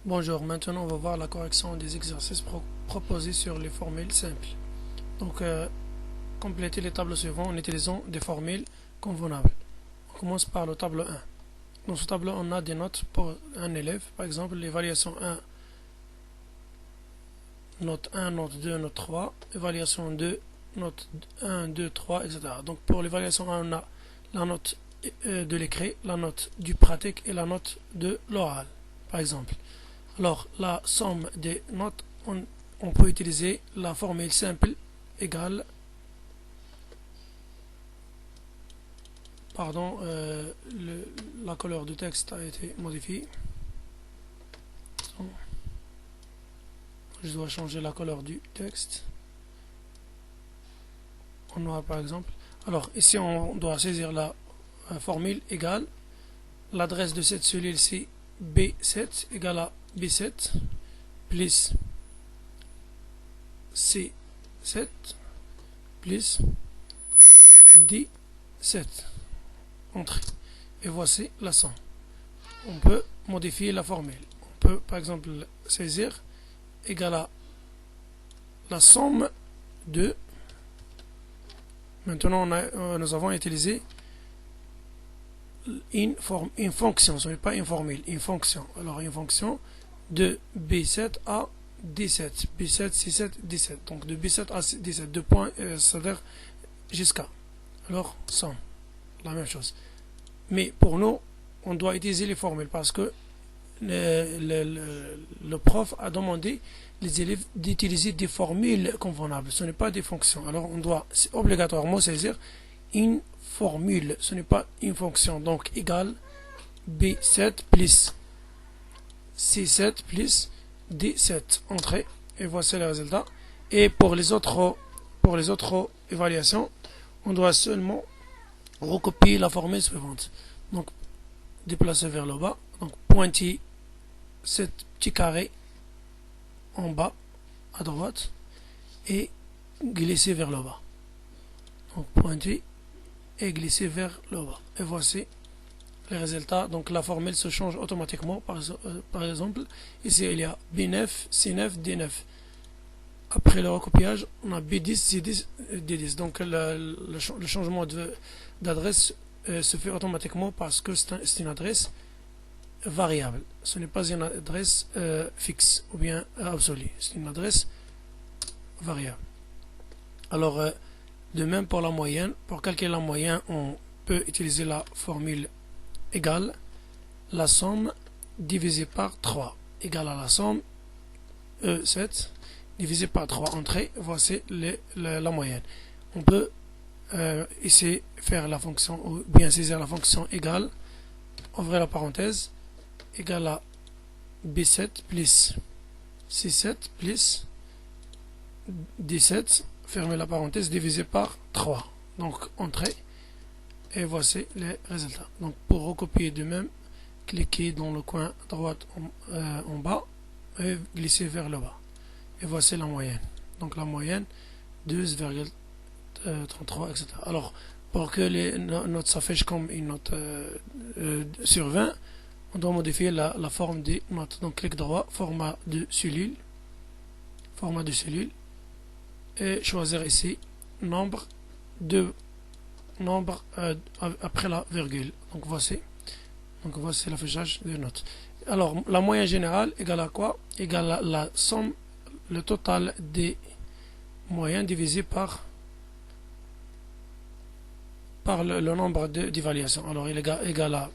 Bonjour, maintenant on va voir la correction des exercices proposés sur les formules simples. Donc, complétez les tableaux suivants en utilisant des formules convenables. On commence par le tableau 1. Dans ce tableau, on a des notes pour un élève. Par exemple, l'évaluation 1, note 1, note 2, note 3. Évaluation 2, note 1, 2, 3, etc. Donc, pour l'évaluation 1, on a la note de l'écrit, la note du pratique et la note de l'oral, par exemple. Alors, la somme des notes, on peut utiliser la formule simple égale, pardon, la couleur du texte a été modifiée. Je dois changer la couleur du texte en noir par exemple. Alors, ici on doit saisir la formule égale, l'adresse de cette cellule c'est B7 égale à B7 plus C7 plus D7. Entrée. Et voici la somme. On peut modifier la formule. On peut par exemple saisir égale à la somme de. Maintenant nous avons utilisé une fonction, ce n'est pas une formule, une fonction. Alors une fonction de B7 à D7, B7, C7, D7. Donc de B7 à D7, deux points, c'est-à-dire jusqu'à. Alors somme, la même chose. Mais pour nous, on doit utiliser les formules parce que le prof a demandé les élèves d'utiliser des formules convenables. Ce n'est pas des fonctions. Alors on doit obligatoirement saisir une formule. Ce n'est pas une fonction. Donc égal B7 plus C7 plus D7. Entrée. Et voici le résultat. Et pour les autres évaluations, on doit seulement recopier la formule suivante. Donc déplacer vers le bas. Donc pointer ce petit carré en bas à droite et glisser vers le bas. Donc pointer et glisser vers le bas. Et voici les résultats. Donc la formule se change automatiquement. Par exemple, ici il y a B9, C9, D9. Après le recopiage, on a B10, C10, D10. Donc le changement d'adresse se fait automatiquement parce que c'est une adresse variable. Ce n'est pas une adresse fixe ou bien absolue. C'est une adresse variable. Alors, de même pour la moyenne. Pour calculer la moyenne, on peut utiliser la formule égale la somme divisée par 3 égale à la somme E7 divisé par 3 entrées. Voici la moyenne. On peut ici faire la fonction ou bien saisir la fonction égale, ouvrir la parenthèse, égale à B7 plus C7 plus D7, fermer la parenthèse, divisé par 3. Donc, entrée. Et voici les résultats. Donc, pour recopier de même, cliquez dans le coin droite en bas et glissez vers le bas. Et voici la moyenne. Donc, la moyenne, 12,33, etc. Alors, pour que les notes s'affichent comme une note sur 20, on doit modifier la forme des notes. Donc, clic droit, format de cellule, et choisir ici nombre après la virgule. Donc, voici l'affichage des notes. Alors, la moyenne générale égale à quoi? Égale à la somme, le total des moyennes divisé par le nombre d'évaluations. Alors, il est égal à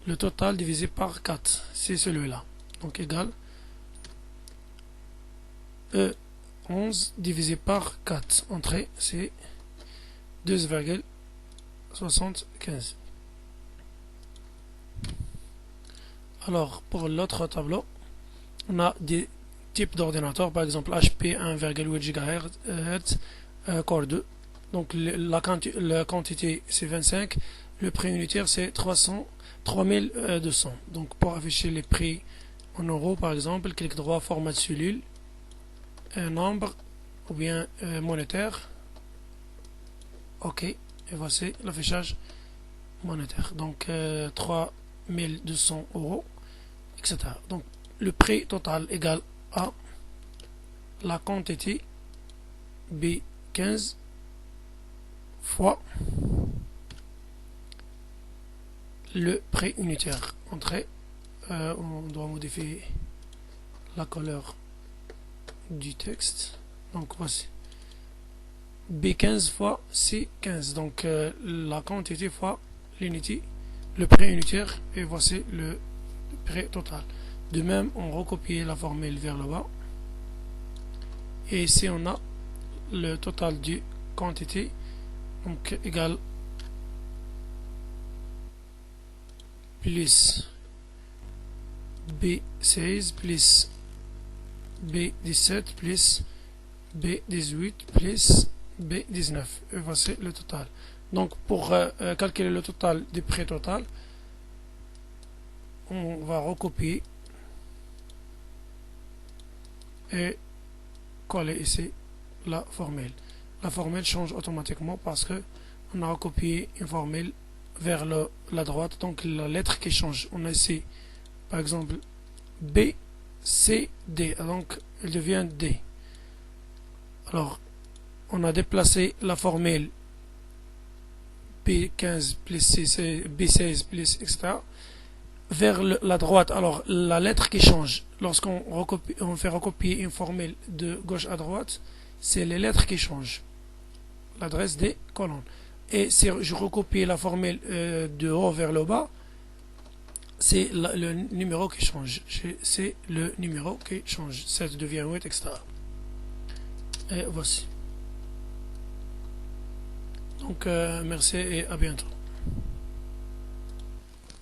le total divisé par 4. C'est celui-là. Donc, égal E11 divisé par 4. Entrée, c'est 2,75. Alors, pour l'autre tableau, on a des types d'ordinateurs, par exemple HP 1,8 GHz, Core 2. Donc, la quantité c'est 25, le prix unitaire c'est 3200. Donc, pour afficher les prix en euros, par exemple, clic droit, format de cellule, un nombre ou bien monétaire. OK. Et voici l'affichage monétaire. Donc, 3200 euros, etc. Donc, le prix total égale à la quantité B15 fois le prix unitaire. Entrée, on doit modifier la couleur du texte. Donc voici B15 fois C15, donc la quantité fois l'unité, le prix unitaire, et voici le prix total. De même, on recopie la formule vers le bas, et ici on a le total du quantité, donc égal plus B16 plus B17 plus B18 plus B19, et voici le total. Donc pour calculer le total du prix total, on va recopier et coller ici la formule. La formule change automatiquement parce que on a recopié une formule vers la droite, donc la lettre qui change. On a ici par exemple B, C, D, donc elle devient D. Alors on a déplacé la formule B15 plus C, B16 plus etc. vers la droite. Alors la lettre qui change lorsqu'on on fait recopier une formule de gauche à droite, c'est les lettres qui changent, l'adresse des colonnes. Et si je recopie la formule de haut vers le bas, c'est le numéro qui change. C'est le numéro qui change. 7 devient 8, etc. Et voici. Donc merci et à bientôt.